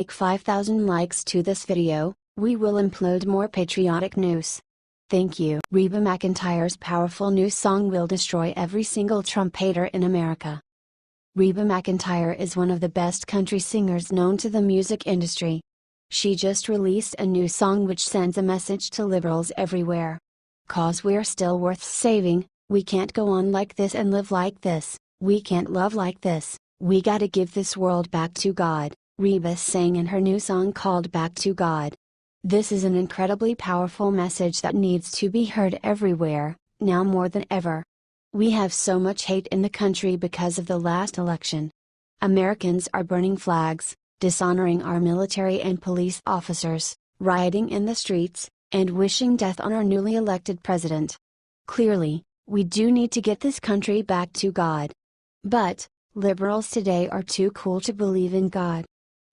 Like 5,000 likes to this video, we will upload more patriotic news. Thank you. Reba McEntire's powerful new song will destroy every single Trump hater in America. Reba McEntire is one of the best country singers known to the music industry. She just released a new song which sends a message to liberals everywhere. "'Cause we're still worth saving, we can't go on like this and live like this, we can't love like this, we gotta give this world back to God," Reba sang in her new song called "Back to God." This is an incredibly powerful message that needs to be heard everywhere, now more than ever. We have so much hate in the country because of the last election. Americans are burning flags, dishonoring our military and police officers, rioting in the streets, and wishing death on our newly elected president. Clearly, we do need to get this country back to God. But, liberals today are too cool to believe in God.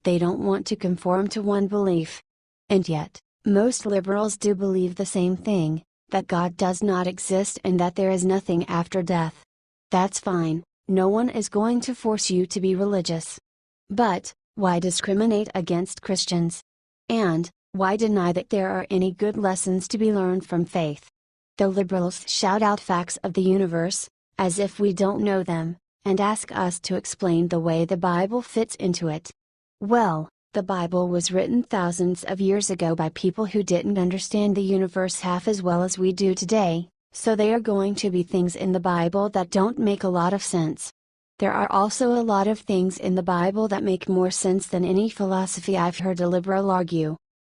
They don't want to conform to one belief. And yet, most liberals do believe the same thing, that God does not exist and that there is nothing after death. That's fine, no one is going to force you to be religious. But, why discriminate against Christians? And, why deny that there are any good lessons to be learned from faith? The liberals shout out facts of the universe, as if we don't know them, and ask us to explain the way the Bible fits into it. Well, the Bible was written thousands of years ago by people who didn't understand the universe half as well as we do today, so there are going to be things in the Bible that don't make a lot of sense. There are also a lot of things in the Bible that make more sense than any philosophy I've heard a liberal argue.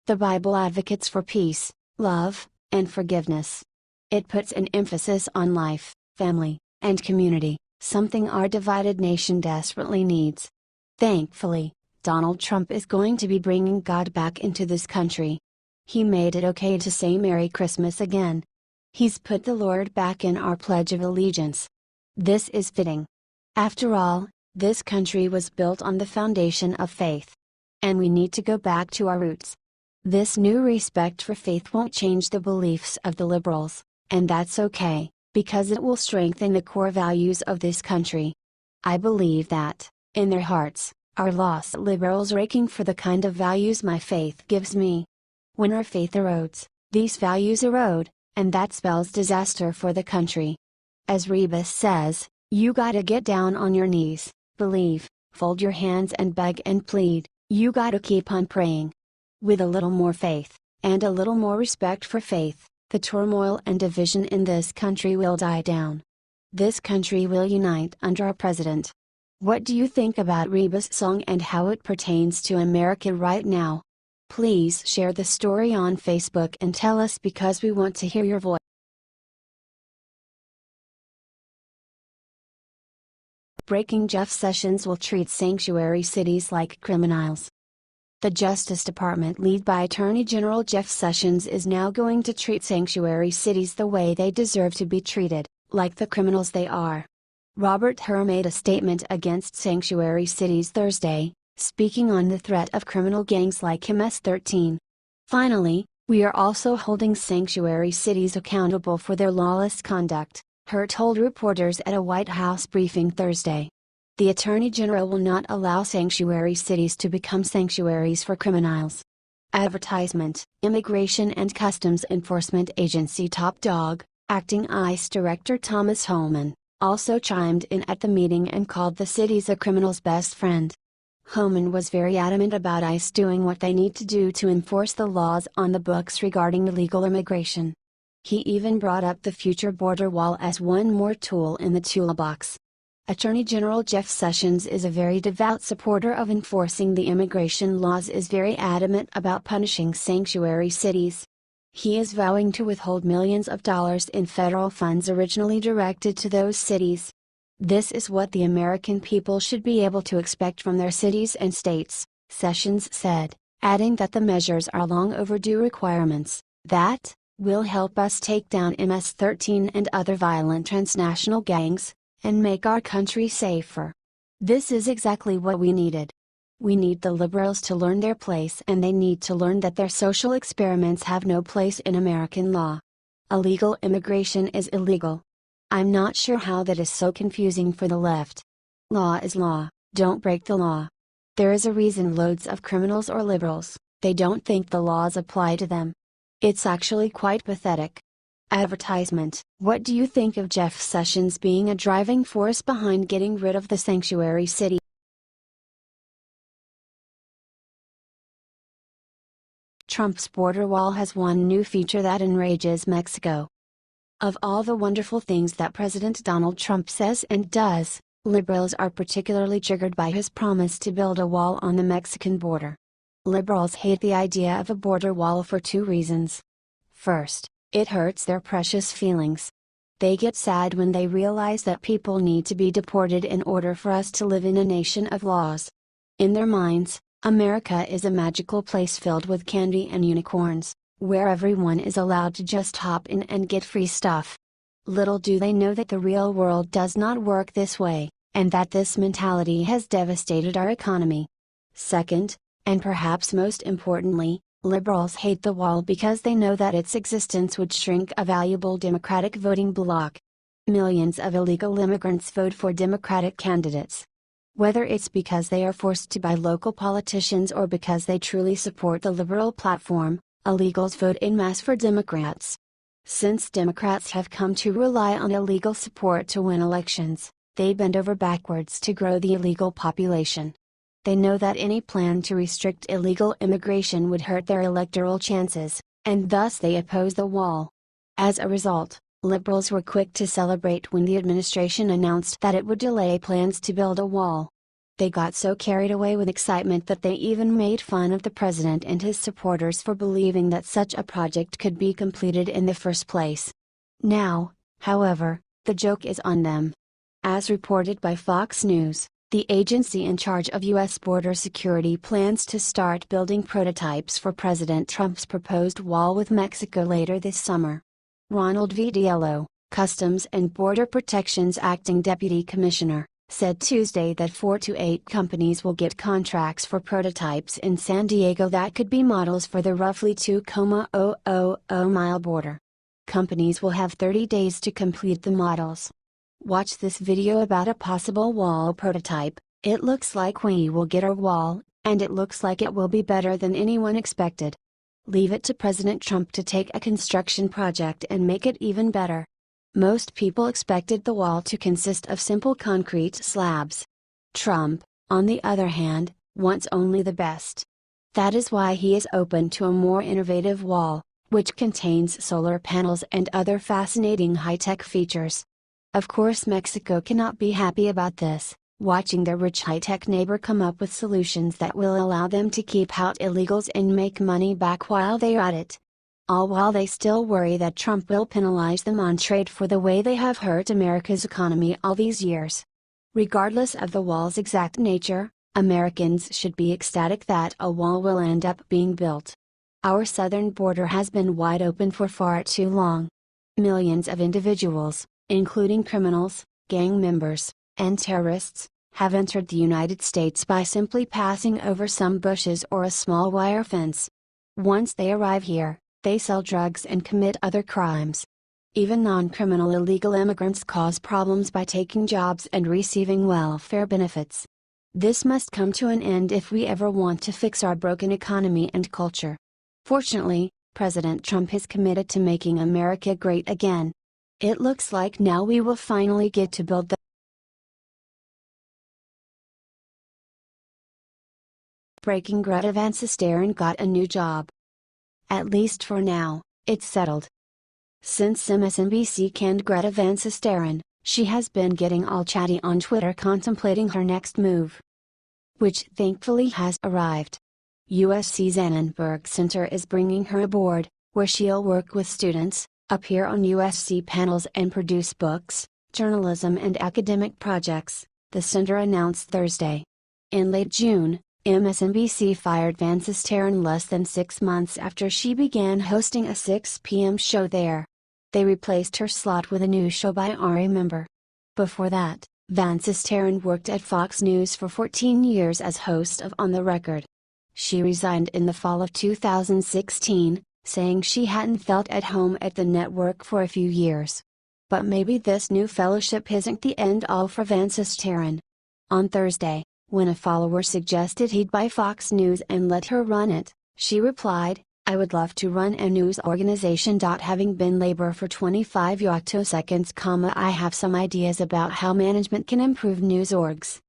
The Bible advocates for peace, love, and forgiveness. It puts an emphasis on life, family, and community, something our divided nation desperately needs. Thankfully, Donald Trump is going to be bringing God back into this country. He made it okay to say Merry Christmas again. He's put the Lord back in our Pledge of Allegiance. This is fitting. After all, this country was built on the foundation of faith. And we need to go back to our roots. This new respect for faith won't change the beliefs of the liberals, and that's okay, because it will strengthen the core values of this country. I believe that, in their hearts, our lost liberals are aching for the kind of values my faith gives me. When our faith erodes, these values erode, and that spells disaster for the country. As Reba says, you gotta get down on your knees, believe, fold your hands and beg and plead, you gotta keep on praying. With a little more faith, and a little more respect for faith, the turmoil and division in this country will die down. This country will unite under our president. What do you think about Reba's song and how it pertains to America right now? Please share the story on Facebook and tell us because we want to hear your voice. Breaking: Jeff Sessions will treat sanctuary cities like criminals. The Justice Department led by Attorney General Jeff Sessions is now going to treat sanctuary cities the way they deserve to be treated, like the criminals they are. Robert Hur made a statement against sanctuary cities Thursday, speaking on the threat of criminal gangs like MS-13. Finally, we are also holding sanctuary cities accountable for their lawless conduct, Hur told reporters at a White House briefing Thursday. The Attorney General will not allow sanctuary cities to become sanctuaries for criminals. Advertisement, Immigration and Customs Enforcement Agency top dog, Acting ICE Director Thomas Homan, also chimed in at the meeting and called the cities a criminal's best friend. Homan was very adamant about ICE doing what they need to do to enforce the laws on the books regarding illegal immigration. He even brought up the future border wall as one more tool in the toolbox. Attorney General Jeff Sessions is a very devout supporter of enforcing the immigration laws, is very adamant about punishing sanctuary cities. He is vowing to withhold millions of dollars in federal funds originally directed to those cities. This is what the American people should be able to expect from their cities and states, Sessions said, adding that the measures are long overdue requirements, that will help us take down MS-13 and other violent transnational gangs, and make our country safer. This is exactly what we needed. We need the liberals to learn their place, and they need to learn that their social experiments have no place in American law. Illegal immigration is illegal. I'm not sure how that is so confusing for the left. Law is law, don't break the law. There is a reason loads of criminals or liberals, they don't think the laws apply to them. It's actually quite pathetic. Advertisement. What do you think of Jeff Sessions being a driving force behind getting rid of the sanctuary city? Trump's border wall has one new feature that enrages Mexico. Of all the wonderful things that President Donald Trump says and does, liberals are particularly triggered by his promise to build a wall on the Mexican border. Liberals hate the idea of a border wall for two reasons. First, it hurts their precious feelings. They get sad when they realize that people need to be deported in order for us to live in a nation of laws. In their minds, America is a magical place filled with candy and unicorns, where everyone is allowed to just hop in and get free stuff. Little do they know that the real world does not work this way, and that this mentality has devastated our economy. Second, and perhaps most importantly, liberals hate the wall because they know that its existence would shrink a valuable Democratic voting bloc. Millions of illegal immigrants vote for Democratic candidates. Whether it's because they are forced to by local politicians or because they truly support the liberal platform, illegals vote en masse for Democrats. Since Democrats have come to rely on illegal support to win elections, they bend over backwards to grow the illegal population. They know that any plan to restrict illegal immigration would hurt their electoral chances, and thus they oppose the wall. As a result, liberals were quick to celebrate when the administration announced that it would delay plans to build a wall. They got so carried away with excitement that they even made fun of the president and his supporters for believing that such a project could be completed in the first place. Now, however, the joke is on them. As reported by Fox News, the agency in charge of U.S. border security plans to start building prototypes for President Trump's proposed wall with Mexico later this summer. Ronald Vitiello, Customs and Border Protection's acting deputy commissioner, said Tuesday that 4 to 8 companies will get contracts for prototypes in San Diego that could be models for the roughly 2,000-mile border. Companies will have 30 days to complete the models. Watch this video about a possible wall prototype. It looks like we will get our wall, and it looks like it will be better than anyone expected. Leave it to President Trump to take a construction project and make it even better. Most people expected the wall to consist of simple concrete slabs. Trump, on the other hand, wants only the best. That is why he is open to a more innovative wall, which contains solar panels and other fascinating high-tech features. Of course, Mexico cannot be happy about this, watching their rich high-tech neighbor come up with solutions that will allow them to keep out illegals and make money back while they are at it. All while they still worry that Trump will penalize them on trade for the way they have hurt America's economy all these years. Regardless of the wall's exact nature, Americans should be ecstatic that a wall will end up being built. Our southern border has been wide open for far too long. Millions of individuals, including criminals, gang members, and terrorists, have entered the United States by simply passing over some bushes or a small wire fence. Once they arrive here, they sell drugs and commit other crimes. Even non-criminal illegal immigrants cause problems by taking jobs and receiving welfare benefits. This must come to an end if we ever want to fix our broken economy and culture. Fortunately, President Trump is committed to making America great again. It looks like now we will finally get to build the breaking. Greta Van Susteren got a new job. At least for now, it's settled. Since MSNBC canned Greta Van Susteren, she has been getting all chatty on Twitter contemplating her next move, which thankfully has arrived. USC's Annenberg Center is bringing her aboard, where she'll work with students, appear on USC panels and produce books, journalism and academic projects, the center announced Thursday. In late June, MSNBC fired Van Susteren less than 6 months after she began hosting a 6 p.m. show there. They replaced her slot with a new show by Ari member. Before that, Van Susteren worked at Fox News for 14 years as host of On the Record. She resigned in the fall of 2016, saying she hadn't felt at home at the network for a few years. But maybe this new fellowship isn't the end all for Van Susteren. On Thursday, When a follower suggested he'd buy Fox News and let her run it, she replied, "I would love to run a news organization. Having been labor for 25 seconds, I have some ideas about how management can improve news orgs."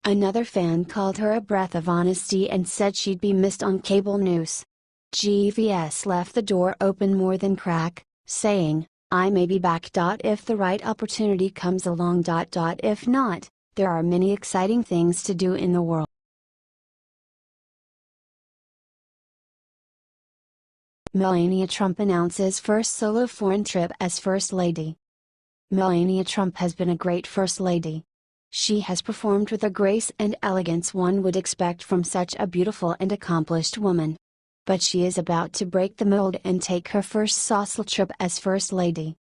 Another fan called her a breath of honesty and said she'd be missed on cable news. GVS left the door open more than crack, saying, "I may be back. If the right opportunity comes along. If not, there are many exciting things to do in the world." Melania Trump announces first solo foreign trip as First Lady. Melania Trump has been a great First Lady. She has performed with a grace and elegance one would expect from such a beautiful and accomplished woman. But she is about to break the mold and take her first solo trip as First Lady.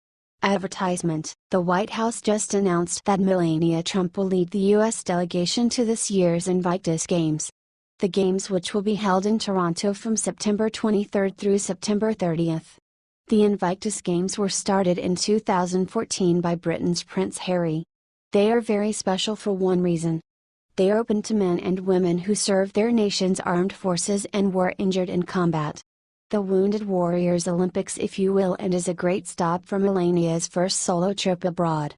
Advertisement: the White House just announced that Melania Trump will lead the U.S. delegation to this year's Invictus Games. The Games, which will be held in Toronto from September 23 through September 30. The Invictus Games were started in 2014 by Britain's Prince Harry. They are very special for one reason. They are open to men and women who served their nation's armed forces and were injured in combat. The Wounded Warriors Olympics, if you will, and is a great stop for Melania's first solo trip abroad.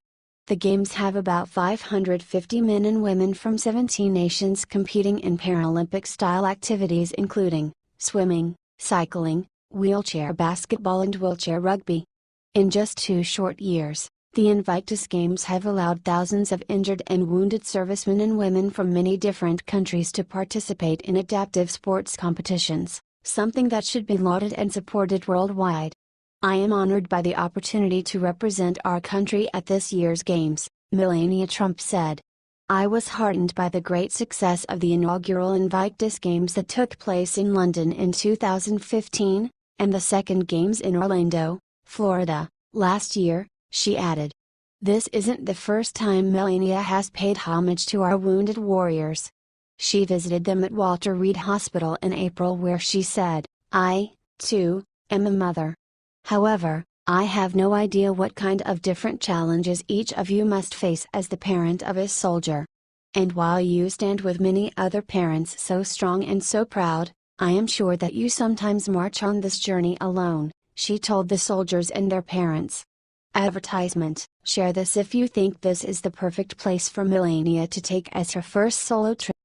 The Games have about 550 men and women from 17 nations competing in Paralympic-style activities including swimming, cycling, wheelchair basketball and wheelchair rugby. In just 2 short years, the Invictus Games have allowed thousands of injured and wounded servicemen and women from many different countries to participate in adaptive sports competitions, something that should be lauded and supported worldwide. "I am honored by the opportunity to represent our country at this year's Games," Melania Trump said. "I was heartened by the great success of the inaugural Invictus Games that took place in London in 2015, and the second Games in Orlando, Florida, last year," she added. This isn't the first time Melania has paid homage to our wounded warriors. She visited them at Walter Reed Hospital in April, where she said, "I, too, am a mother. However, I have no idea what kind of different challenges each of you must face as the parent of a soldier. And while you stand with many other parents so strong and so proud, I am sure that you sometimes march on this journey alone," she told the soldiers and their parents. Advertisement: share this if you think this is the perfect place for Melania to take as her first solo trip.